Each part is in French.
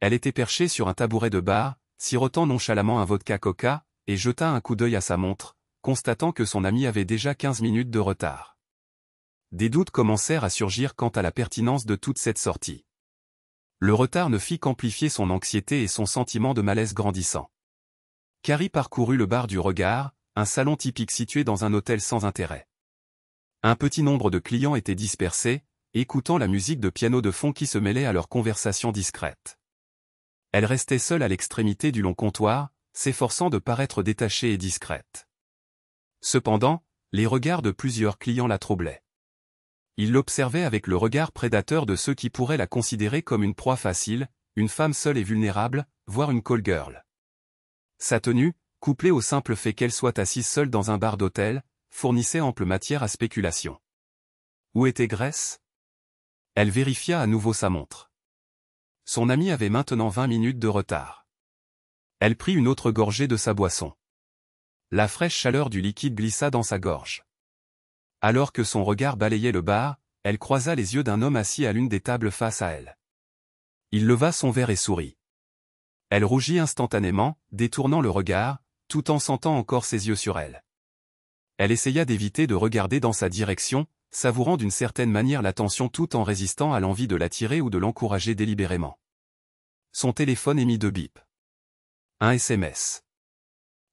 Elle était perchée sur un tabouret de bar, sirotant nonchalamment un vodka coca, et jeta un coup d'œil à sa montre, constatant que son ami avait déjà 15 minutes de retard. Des doutes commencèrent à surgir quant à la pertinence de toute cette sortie. Le retard ne fit qu'amplifier son anxiété et son sentiment de malaise grandissant. Carrie parcourut le bar du regard, un salon typique situé dans un hôtel sans intérêt. Un petit nombre de clients étaient dispersés, écoutant la musique de piano de fond qui se mêlait à leur conversation discrète. Elle restait seule à l'extrémité du long comptoir, s'efforçant de paraître détachée et discrète. Cependant, les regards de plusieurs clients la troublaient. Ils l'observaient avec le regard prédateur de ceux qui pourraient la considérer comme une proie facile, une femme seule et vulnérable, voire une call girl. Sa tenue, couplée au simple fait qu'elle soit assise seule dans un bar d'hôtel, fournissait ample matière à spéculation. Où était Grace? Elle vérifia à nouveau sa montre. Son ami avait maintenant 20 minutes de retard. Elle prit une autre gorgée de sa boisson. La fraîche chaleur du liquide glissa dans sa gorge. Alors que son regard balayait le bar, elle croisa les yeux d'un homme assis à l'une des tables face à elle. Il leva son verre et sourit. Elle rougit instantanément, détournant le regard, tout en sentant encore ses yeux sur elle. Elle essaya d'éviter de regarder dans sa direction, savourant d'une certaine manière l'attention tout en résistant à l'envie de l'attirer ou de l'encourager délibérément. Son téléphone émit 2 bips. Un SMS.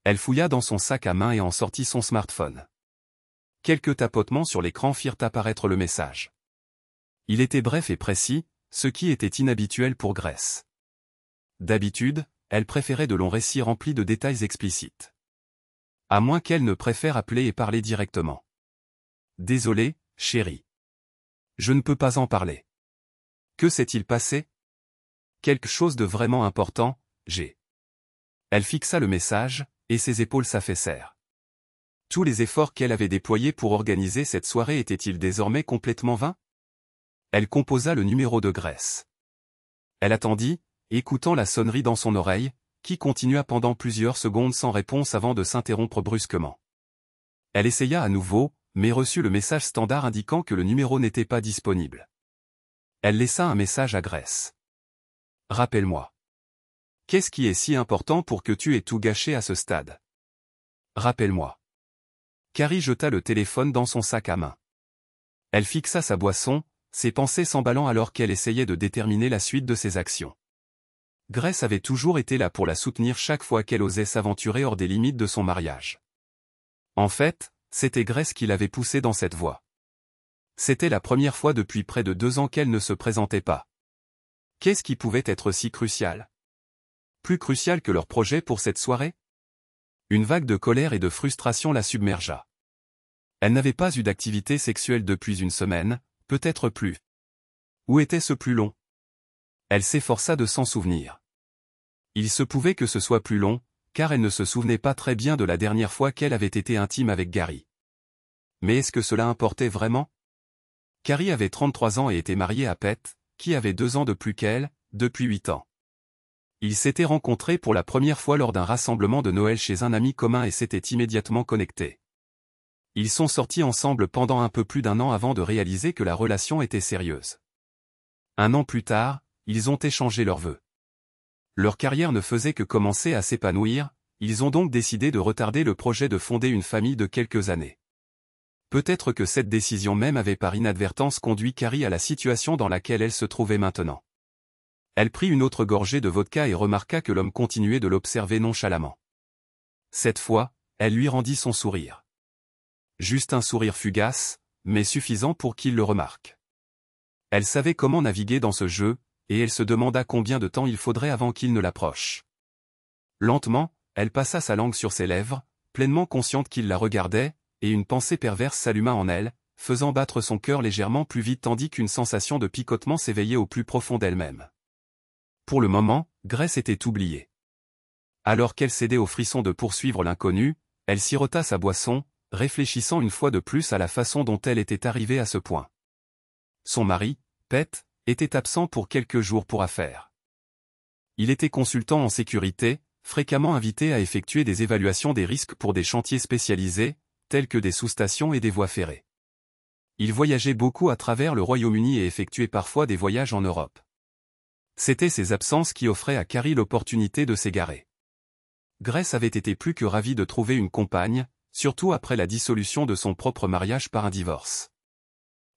Elle fouilla dans son sac à main et en sortit son smartphone. Quelques tapotements sur l'écran firent apparaître le message. Il était bref et précis, ce qui était inhabituel pour Grace. D'habitude, elle préférait de longs récits remplis de détails explicites. À moins qu'elle ne préfère appeler et parler directement. Désolé, chérie. Je ne peux pas en parler. Que s'est-il passé? Quelque chose de vraiment important, j'ai. Elle fixa le message, et ses épaules s'affaissèrent. Tous les efforts qu'elle avait déployés pour organiser cette soirée étaient-ils désormais complètement vains? Elle composa le numéro de Grace. Elle attendit, écoutant la sonnerie dans son oreille, qui continua pendant plusieurs secondes sans réponse avant de s'interrompre brusquement. Elle essaya à nouveau, mais reçut le message standard indiquant que le numéro n'était pas disponible. Elle laissa un message à Grace. Rappelle-moi. Qu'est-ce qui est si important pour que tu aies tout gâché à ce stade? Rappelle-moi. Carrie jeta le téléphone dans son sac à main. Elle fixa sa boisson, ses pensées s'emballant alors qu'elle essayait de déterminer la suite de ses actions. Grace avait toujours été là pour la soutenir chaque fois qu'elle osait s'aventurer hors des limites de son mariage. En fait, c'était Grace qui l'avait poussée dans cette voie. C'était la première fois depuis près de 2 ans qu'elle ne se présentait pas. Qu'est-ce qui pouvait être si crucial? Plus crucial que leur projet pour cette soirée? Une vague de colère et de frustration la submergea. Elle n'avait pas eu d'activité sexuelle depuis une semaine, peut-être plus. Où était ce plus long? Elle s'efforça de s'en souvenir. Il se pouvait que ce soit plus long, car elle ne se souvenait pas très bien de la dernière fois qu'elle avait été intime avec Gary. Mais est-ce que cela importait vraiment? Carrie avait 33 ans et était mariée à Pete, qui avait 2 ans de plus qu'elle, depuis 8 ans. Ils s'étaient rencontrés pour la première fois lors d'un rassemblement de Noël chez un ami commun et s'étaient immédiatement connectés. Ils sont sortis ensemble pendant un peu plus d'1 an avant de réaliser que la relation était sérieuse. 1 an plus tard, ils ont échangé leurs vœux. Leur carrière ne faisait que commencer à s'épanouir, ils ont donc décidé de retarder le projet de fonder une famille de quelques années. Peut-être que cette décision même avait par inadvertance conduit Carrie à la situation dans laquelle elle se trouvait maintenant. Elle prit une autre gorgée de vodka et remarqua que l'homme continuait de l'observer nonchalamment. Cette fois, elle lui rendit son sourire. Juste un sourire fugace, mais suffisant pour qu'il le remarque. Elle savait comment naviguer dans ce jeu, et elle se demanda combien de temps il faudrait avant qu'il ne l'approche. Lentement, elle passa sa langue sur ses lèvres, pleinement consciente qu'il la regardait, et une pensée perverse s'alluma en elle, faisant battre son cœur légèrement plus vite tandis qu'une sensation de picotement s'éveillait au plus profond d'elle-même. Pour le moment, Grace était oubliée. Alors qu'elle cédait au frisson de poursuivre l'inconnu, elle sirota sa boisson, réfléchissant une fois de plus à la façon dont elle était arrivée à ce point. Son mari, Pete, était absent pour quelques jours pour affaires. Il était consultant en sécurité, fréquemment invité à effectuer des évaluations des risques pour des chantiers spécialisés, tels que des sous-stations et des voies ferrées. Il voyageait beaucoup à travers le Royaume-Uni et effectuait parfois des voyages en Europe. C'étaient ces absences qui offraient à Carrie l'opportunité de s'égarer. Grace avait été plus que ravie de trouver une compagne, surtout après la dissolution de son propre mariage par un divorce.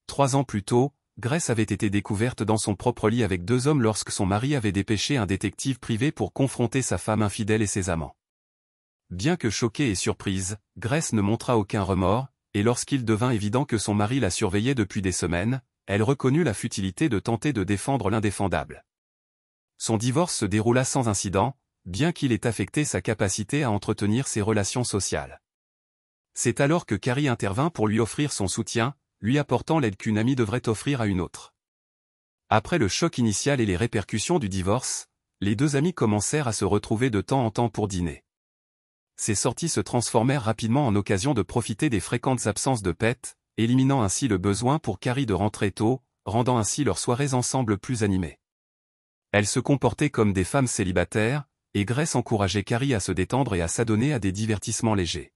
3 ans plus tôt, Grace avait été découverte dans son propre lit avec 2 hommes lorsque son mari avait dépêché un détective privé pour confronter sa femme infidèle et ses amants. Bien que choquée et surprise, Grace ne montra aucun remords, et lorsqu'il devint évident que son mari la surveillait depuis des semaines, elle reconnut la futilité de tenter de défendre l'indéfendable. Son divorce se déroula sans incident, bien qu'il ait affecté sa capacité à entretenir ses relations sociales. C'est alors que Carrie intervint pour lui offrir son soutien, lui apportant l'aide qu'une amie devrait offrir à une autre. Après le choc initial et les répercussions du divorce, les 2 amis commencèrent à se retrouver de temps en temps pour dîner. Ces sorties se transformèrent rapidement en occasion de profiter des fréquentes absences de Pete, éliminant ainsi le besoin pour Carrie de rentrer tôt, rendant ainsi leurs soirées ensemble plus animées. Elles se comportaient comme des femmes célibataires, et Grace encourageait Carrie à se détendre et à s'adonner à des divertissements légers.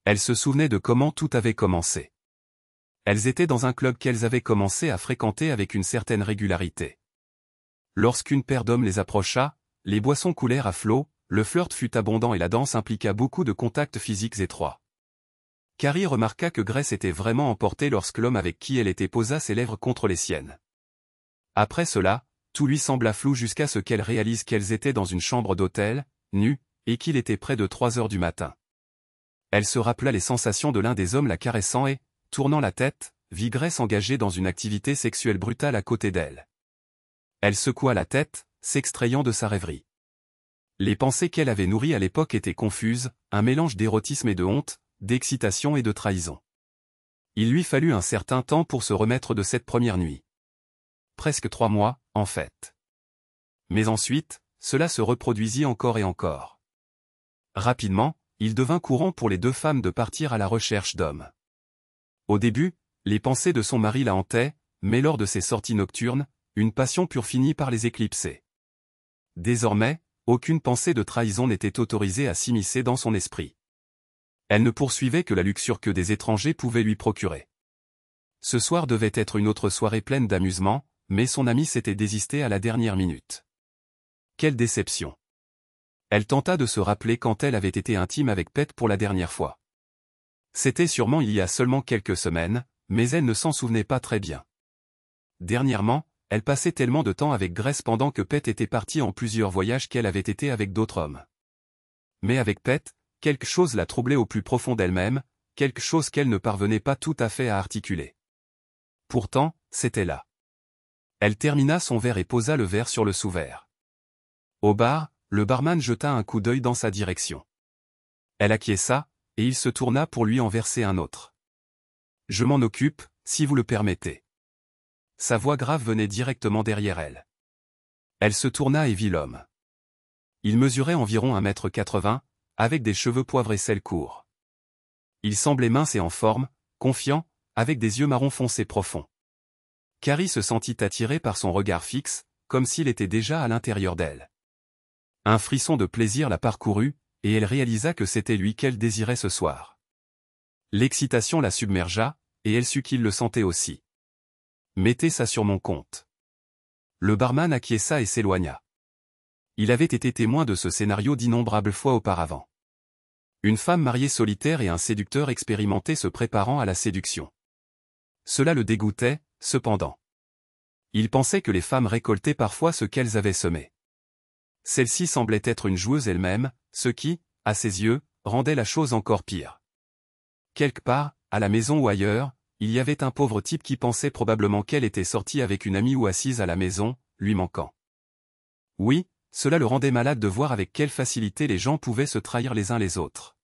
Elle se souvenait de comment tout avait commencé. Elles étaient dans un club qu'elles avaient commencé à fréquenter avec une certaine régularité. Lorsqu'une paire d'hommes les approcha, les boissons coulèrent à flot, le flirt fut abondant et la danse impliqua beaucoup de contacts physiques étroits. Carrie remarqua que Grace était vraiment emportée lorsque l'homme avec qui elle était posa ses lèvres contre les siennes. Après cela, tout lui sembla flou jusqu'à ce qu'elle réalise qu'elles étaient dans une chambre d'hôtel, nues, et qu'il était près de 3 heures du matin. Elle se rappela les sensations de l'un des hommes la caressant et, tournant la tête, vit Grace engagée dans une activité sexuelle brutale à côté d'elle. Elle secoua la tête, s'extrayant de sa rêverie. Les pensées qu'elle avait nourries à l'époque étaient confuses, un mélange d'érotisme et de honte, d'excitation et de trahison. Il lui fallut un certain temps pour se remettre de cette première nuit. Presque 3 mois, en fait. Mais ensuite, cela se reproduisit encore et encore. Rapidement, il devint courant pour les 2 femmes de partir à la recherche d'hommes. Au début, les pensées de son mari la hantaient, mais lors de ses sorties nocturnes, une passion pure finit par les éclipser. Désormais, aucune pensée de trahison n'était autorisée à s'immiscer dans son esprit. Elle ne poursuivait que la luxure que des étrangers pouvaient lui procurer. Ce soir devait être une autre soirée pleine d'amusement, mais son ami s'était désisté à la dernière minute. Quelle déception! Elle tenta de se rappeler quand elle avait été intime avec Pete pour la dernière fois. C'était sûrement il y a seulement quelques semaines, mais elle ne s'en souvenait pas très bien. Dernièrement, elle passait tellement de temps avec Grace pendant que Pete était parti en plusieurs voyages qu'elle avait été avec d'autres hommes. Mais avec Pete, quelque chose la troublait au plus profond d'elle-même, quelque chose qu'elle ne parvenait pas tout à fait à articuler. Pourtant, c'était là. Elle termina son verre et posa le verre sur le sous-verre. Au bar, le barman jeta un coup d'œil dans sa direction. Elle acquiesça, et il se tourna pour lui en verser un autre. « Je m'en occupe, si vous le permettez. » Sa voix grave venait directement derrière elle. Elle se tourna et vit l'homme. Il mesurait environ 1,80 m, avec des cheveux poivre et sel courts. Il semblait mince et en forme, confiant, avec des yeux marron foncé profonds. Carrie se sentit attirée par son regard fixe, comme s'il était déjà à l'intérieur d'elle. Un frisson de plaisir la parcourut, et elle réalisa que c'était lui qu'elle désirait ce soir. L'excitation la submergea, et elle sut qu'il le sentait aussi. « Mettez ça sur mon compte. » Le barman acquiesça et s'éloigna. Il avait été témoin de ce scénario d'innombrables fois auparavant. Une femme mariée solitaire et un séducteur expérimenté se préparant à la séduction. Cela le dégoûtait, cependant. Il pensait que les femmes récoltaient parfois ce qu'elles avaient semé. Celle-ci semblait être une joueuse elle-même, ce qui, à ses yeux, rendait la chose encore pire. Quelque part, à la maison ou ailleurs, il y avait un pauvre type qui pensait probablement qu'elle était sortie avec une amie ou assise à la maison, lui manquant. Oui, cela le rendait malade de voir avec quelle facilité les gens pouvaient se trahir les uns les autres.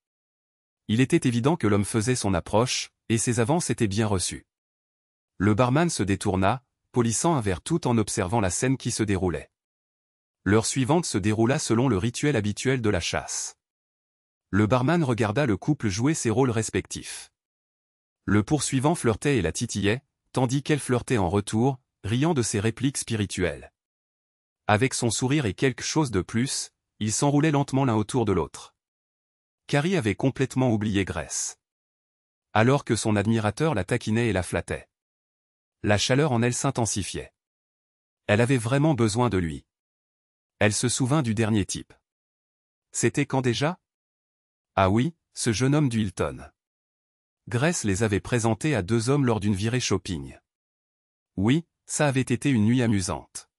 Il était évident que l'homme faisait son approche, et ses avances étaient bien reçues. Le barman se détourna, polissant un verre tout en observant la scène qui se déroulait. L'heure suivante se déroula selon le rituel habituel de la chasse. Le barman regarda le couple jouer ses rôles respectifs. Le poursuivant flirtait et la titillait, tandis qu'elle flirtait en retour, riant de ses répliques spirituelles. Avec son sourire et quelque chose de plus, ils s'enroulaient lentement l'un autour de l'autre. Carrie avait complètement oublié Grace. Alors que son admirateur la taquinait et la flattait. La chaleur en elle s'intensifiait. Elle avait vraiment besoin de lui. Elle se souvint du dernier type. C'était quand déjà? Ah oui, ce jeune homme du Hilton. Grace les avait présentés à 2 hommes lors d'une virée shopping. Oui, ça avait été une nuit amusante.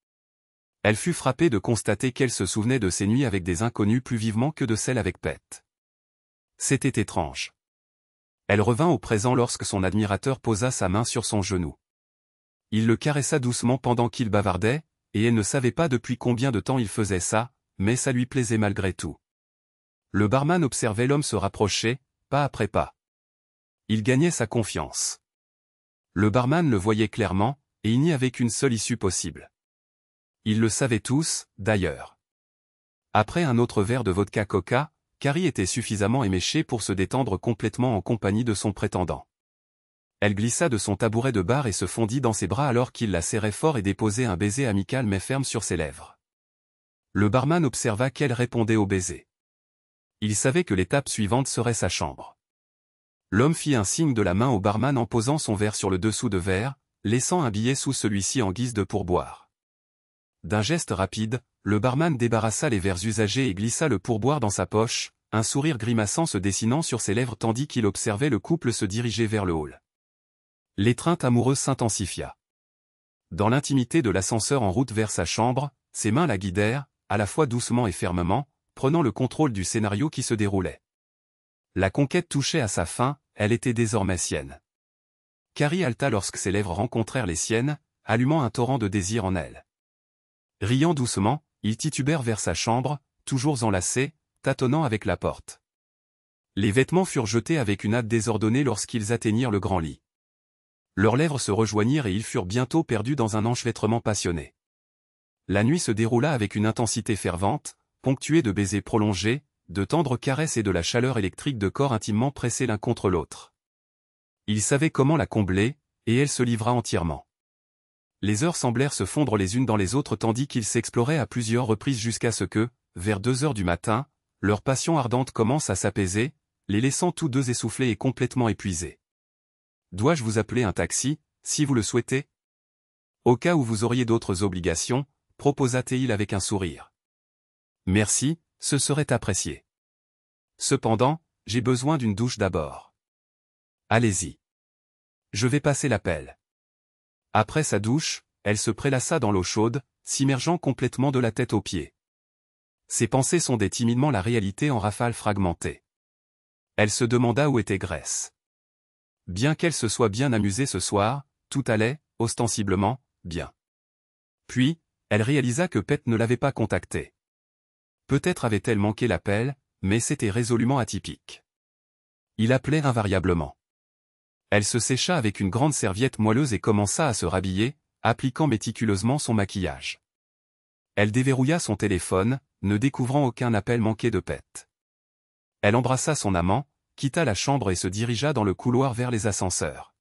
Elle fut frappée de constater qu'elle se souvenait de ces nuits avec des inconnus plus vivement que de celles avec Pete. C'était étrange. Elle revint au présent lorsque son admirateur posa sa main sur son genou. Il le caressa doucement pendant qu'il bavardait, et elle ne savait pas depuis combien de temps il faisait ça, mais ça lui plaisait malgré tout. Le barman observait l'homme se rapprocher, pas après pas. Il gagnait sa confiance. Le barman le voyait clairement, et il n'y avait qu'une seule issue possible. Ils le savaient tous, d'ailleurs. Après un autre verre de vodka coca, Carrie était suffisamment éméchée pour se détendre complètement en compagnie de son prétendant. Elle glissa de son tabouret de bar et se fondit dans ses bras alors qu'il la serrait fort et déposait un baiser amical mais ferme sur ses lèvres. Le barman observa qu'elle répondait au baiser. Il savait que l'étape suivante serait sa chambre. L'homme fit un signe de la main au barman en posant son verre sur le dessous de verre, laissant un billet sous celui-ci en guise de pourboire. D'un geste rapide, le barman débarrassa les verres usagés et glissa le pourboire dans sa poche, un sourire grimaçant se dessinant sur ses lèvres tandis qu'il observait le couple se diriger vers le hall. L'étreinte amoureuse s'intensifia. Dans l'intimité de l'ascenseur en route vers sa chambre, ses mains la guidèrent, à la fois doucement et fermement, prenant le contrôle du scénario qui se déroulait. La conquête touchait à sa fin, elle était désormais sienne. Carrie halta lorsque ses lèvres rencontrèrent les siennes, allumant un torrent de désir en elle. Riant doucement, ils titubèrent vers sa chambre, toujours enlacés, tâtonnant avec la porte. Les vêtements furent jetés avec une hâte désordonnée lorsqu'ils atteignirent le grand lit. Leurs lèvres se rejoignirent et ils furent bientôt perdus dans un enchevêtrement passionné. La nuit se déroula avec une intensité fervente, ponctuée de baisers prolongés, de tendres caresses et de la chaleur électrique de corps intimement pressés l'un contre l'autre. Il savait comment la combler, et elle se livra entièrement. Les heures semblèrent se fondre les unes dans les autres tandis qu'ils s'exploraient à plusieurs reprises jusqu'à ce que, vers 2 heures du matin, leur passion ardente commence à s'apaiser, les laissant tous deux essoufflés et complètement épuisés. « Dois-je vous appeler un taxi, si vous le souhaitez ? Au cas où vous auriez d'autres obligations, proposa-t-il avec un sourire. Merci, ce serait apprécié. Cependant, j'ai besoin d'une douche d'abord. Allez-y. Je vais passer l'appel. Après sa douche, elle se prélaça dans l'eau chaude, s'immergeant complètement de la tête aux pieds. Ses pensées sondaient timidement la réalité en rafales fragmentées. Elle se demanda où était Grace. Bien qu'elle se soit bien amusée ce soir, tout allait, ostensiblement, bien. Puis, elle réalisa que Pete ne l'avait pas contactée. Peut-être avait-elle manqué l'appel, mais c'était résolument atypique. Il appelait invariablement. Elle se sécha avec une grande serviette moelleuse et commença à se rhabiller, appliquant méticuleusement son maquillage. Elle déverrouilla son téléphone, ne découvrant aucun appel manqué de Pete. Elle embrassa son amant, quitta la chambre et se dirigea dans le couloir vers les ascenseurs.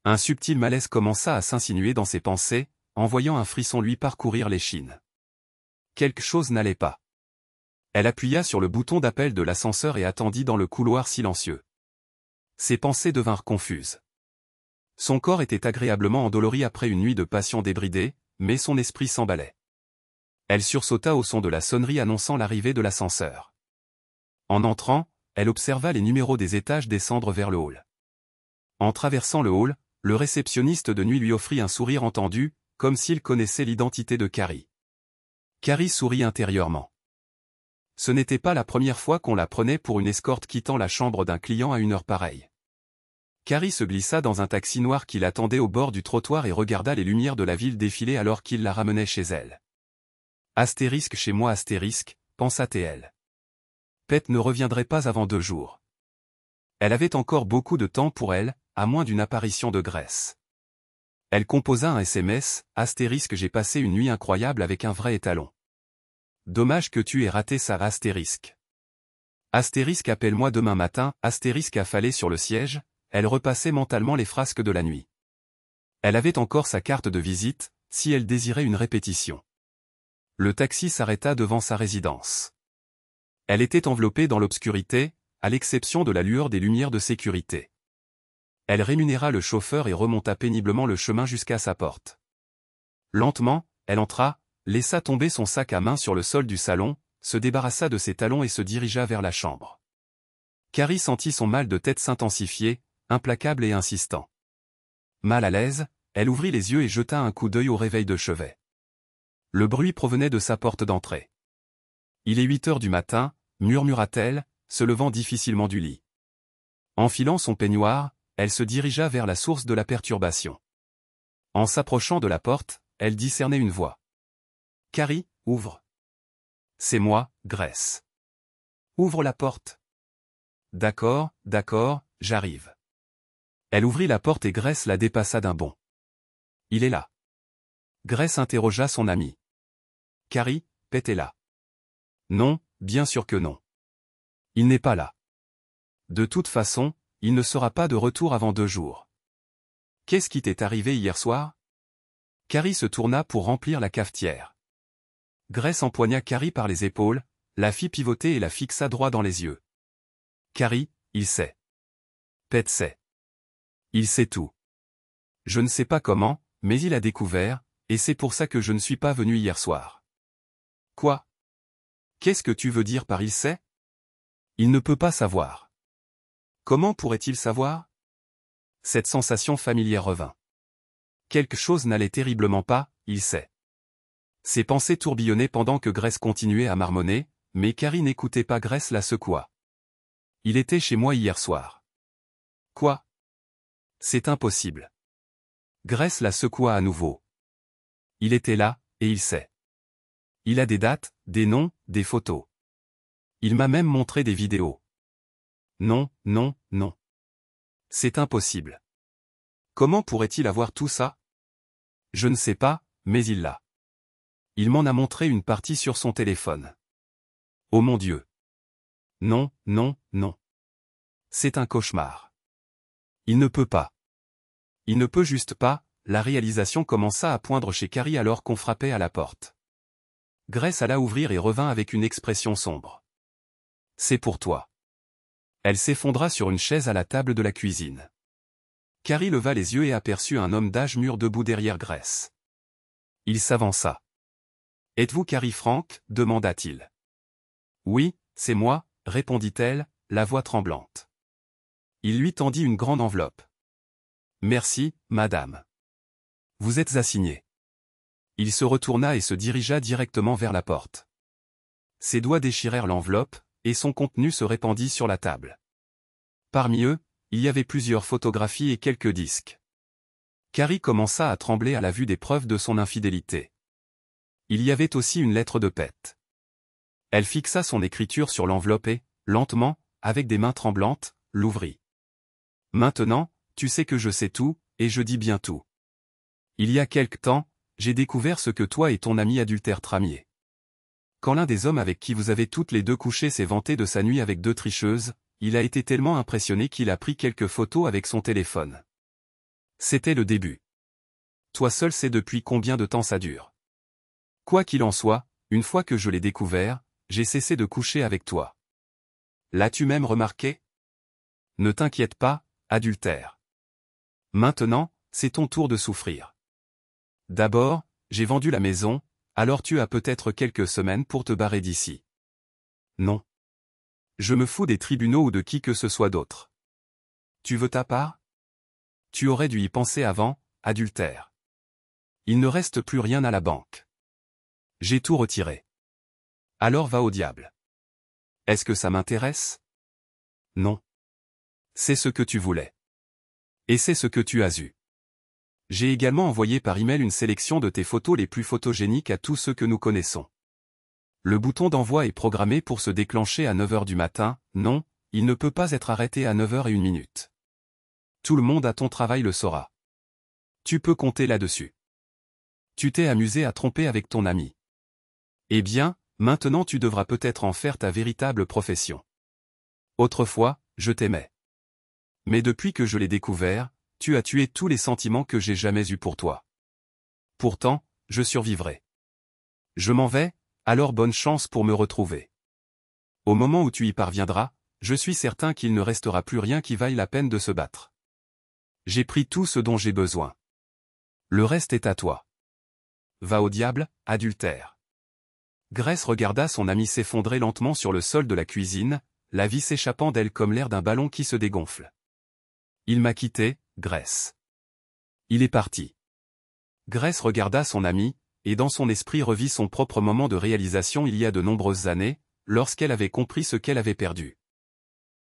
Un subtil malaise commença à s'insinuer dans ses pensées, en voyant un frisson lui parcourir l'échine. Quelque chose n'allait pas. Elle appuya sur le bouton d'appel de l'ascenseur et attendit dans le couloir silencieux. Ses pensées devinrent confuses. Son corps était agréablement endolori après une nuit de passion débridée, mais son esprit s'emballait. Elle sursauta au son de la sonnerie annonçant l'arrivée de l'ascenseur. En entrant, elle observa les numéros des étages descendre vers le hall. En traversant le hall, le réceptionniste de nuit lui offrit un sourire entendu, comme s'il connaissait l'identité de Carrie. Carrie sourit intérieurement. Ce n'était pas la première fois qu'on la prenait pour une escorte quittant la chambre d'un client à une heure pareille. Carrie se glissa dans un taxi noir qui l'attendait au bord du trottoir et regarda les lumières de la ville défiler alors qu'il la ramenait chez elle. Astérisque chez moi astérisque, pensa-t-elle. Pete ne reviendrait pas avant 2 jours. Elle avait encore beaucoup de temps pour elle, à moins d'une apparition de Grace. Elle composa un SMS, astérisque j'ai passé une nuit incroyable avec un vrai étalon. Dommage que tu aies raté ça astérisque. Astérisque appelle-moi demain matin, astérisque affalée sur le siège, elle repassait mentalement les frasques de la nuit. Elle avait encore sa carte de visite, si elle désirait une répétition. Le taxi s'arrêta devant sa résidence. Elle était enveloppée dans l'obscurité, à l'exception de la lueur des lumières de sécurité. Elle rémunéra le chauffeur et remonta péniblement le chemin jusqu'à sa porte. Lentement, elle entra, laissa tomber son sac à main sur le sol du salon, se débarrassa de ses talons et se dirigea vers la chambre. Carrie sentit son mal de tête s'intensifier, implacable et insistant. Mal à l'aise, elle ouvrit les yeux et jeta un coup d'œil au réveil de chevet. Le bruit provenait de sa porte d'entrée. « Il est 8 heures du matin », murmura-t-elle, se levant difficilement du lit. Enfilant son peignoir, elle se dirigea vers la source de la perturbation. En s'approchant de la porte, elle discernait une voix. « Carrie, ouvre. »« C'est moi, Grace. »« Ouvre la porte. »« D'accord, j'arrive. » Elle ouvrit la porte et Grace la dépassa d'un bond. « Il est là. » Grace interrogea son amie. « Carrie, Pete est là. »« Non, bien sûr que non. Il n'est pas là. De toute façon, il ne sera pas de retour avant 2 jours. Qu'est-ce qui t'est arrivé hier soir ?» Carrie se tourna pour remplir la cafetière. Grace empoigna Carrie par les épaules, la fit pivoter et la fixa droit dans les yeux. « Carrie, il sait. Pete sait. Il sait tout. Je ne sais pas comment, mais il a découvert, et c'est pour ça que je ne suis pas venu hier soir. »« Quoi ? Qu'est-ce que tu veux dire par il sait ? Il ne peut pas savoir. » « Comment pourrait-il savoir ? » Cette sensation familière revint. Quelque chose n'allait terriblement pas, il sait. Ses pensées tourbillonnaient pendant que Grace continuait à marmonner, mais Carrie n'écoutait pas. Grace la secoua. « Il était chez moi hier soir. »« Quoi ? C'est impossible. » Grace la secoua à nouveau. « Il était là, et il sait. Il a des dates, des noms, des photos. Il m'a même montré des vidéos. Non. C'est impossible. Comment pourrait-il avoir tout ça ? Je ne sais pas, mais il l'a. Il m'en a montré une partie sur son téléphone. Oh mon Dieu. Non. C'est un cauchemar. Il ne peut pas. Il ne peut juste pas. La réalisation commença à poindre chez Carrie alors qu'on frappait à la porte. Grace alla ouvrir et revint avec une expression sombre. C'est pour toi. Elle s'effondra sur une chaise à la table de la cuisine. Carrie leva les yeux et aperçut un homme d'âge mûr debout derrière Grace. Il s'avança. « Êtes-vous Carrie Frank ?» demanda-t-il. « Oui, c'est moi » répondit-elle, la voix tremblante. Il lui tendit une grande enveloppe. « Merci, madame. Vous êtes assignée. » Il se retourna et se dirigea directement vers la porte. Ses doigts déchirèrent l'enveloppe, et son contenu se répandit sur la table. Parmi eux, il y avait plusieurs photographies et quelques disques. Carrie commença à trembler à la vue des preuves de son infidélité. Il y avait aussi une lettre de Pete. Elle fixa son écriture sur l'enveloppe et, lentement, avec des mains tremblantes, l'ouvrit. « Maintenant, tu sais que je sais tout, et je dis bien tout. Il y a quelque temps, j'ai découvert ce que toi et ton ami adultère tramiez. Quand l'un des hommes avec qui vous avez toutes les deux couché s'est vanté de sa nuit avec 2 tricheuses, il a été tellement impressionné qu'il a pris quelques photos avec son téléphone. C'était le début. Toi seul sais depuis combien de temps ça dure. Quoi qu'il en soit, une fois que je l'ai découvert, j'ai cessé de coucher avec toi. L'as-tu même remarqué ? Ne t'inquiète pas, adultère. Maintenant, c'est ton tour de souffrir. D'abord, j'ai vendu la maison, alors tu as peut-être quelques semaines pour te barrer d'ici. Non. Je me fous des tribunaux ou de qui que ce soit d'autre. Tu veux ta part ? Tu aurais dû y penser avant, adultère. Il ne reste plus rien à la banque. J'ai tout retiré. Alors va au diable. Est-ce que ça m'intéresse ? Non. C'est ce que tu voulais. Et c'est ce que tu as eu. J'ai également envoyé par email une sélection de tes photos les plus photogéniques à tous ceux que nous connaissons. Le bouton d'envoi est programmé pour se déclencher à 9 h du matin, non, il ne peut pas être arrêté à 9 h 01 . Tout le monde à ton travail le saura. Tu peux compter là-dessus. Tu t'es amusé à tromper avec ton ami. Eh bien, maintenant tu devras peut-être en faire ta véritable profession. Autrefois, je t'aimais. Mais depuis que je l'ai découvert, tu as tué tous les sentiments que j'ai jamais eus pour toi. Pourtant, je survivrai. Je m'en vais, alors bonne chance pour me retrouver. Au moment où tu y parviendras, je suis certain qu'il ne restera plus rien qui vaille la peine de se battre. J'ai pris tout ce dont j'ai besoin. Le reste est à toi. Va au diable, adultère. Grace regarda son amie s'effondrer lentement sur le sol de la cuisine, la vie s'échappant d'elle comme l'air d'un ballon qui se dégonfle. Il m'a quitté, Grace. Il est parti. Grace regarda son amie, et dans son esprit revit son propre moment de réalisation il y a de nombreuses années, lorsqu'elle avait compris ce qu'elle avait perdu.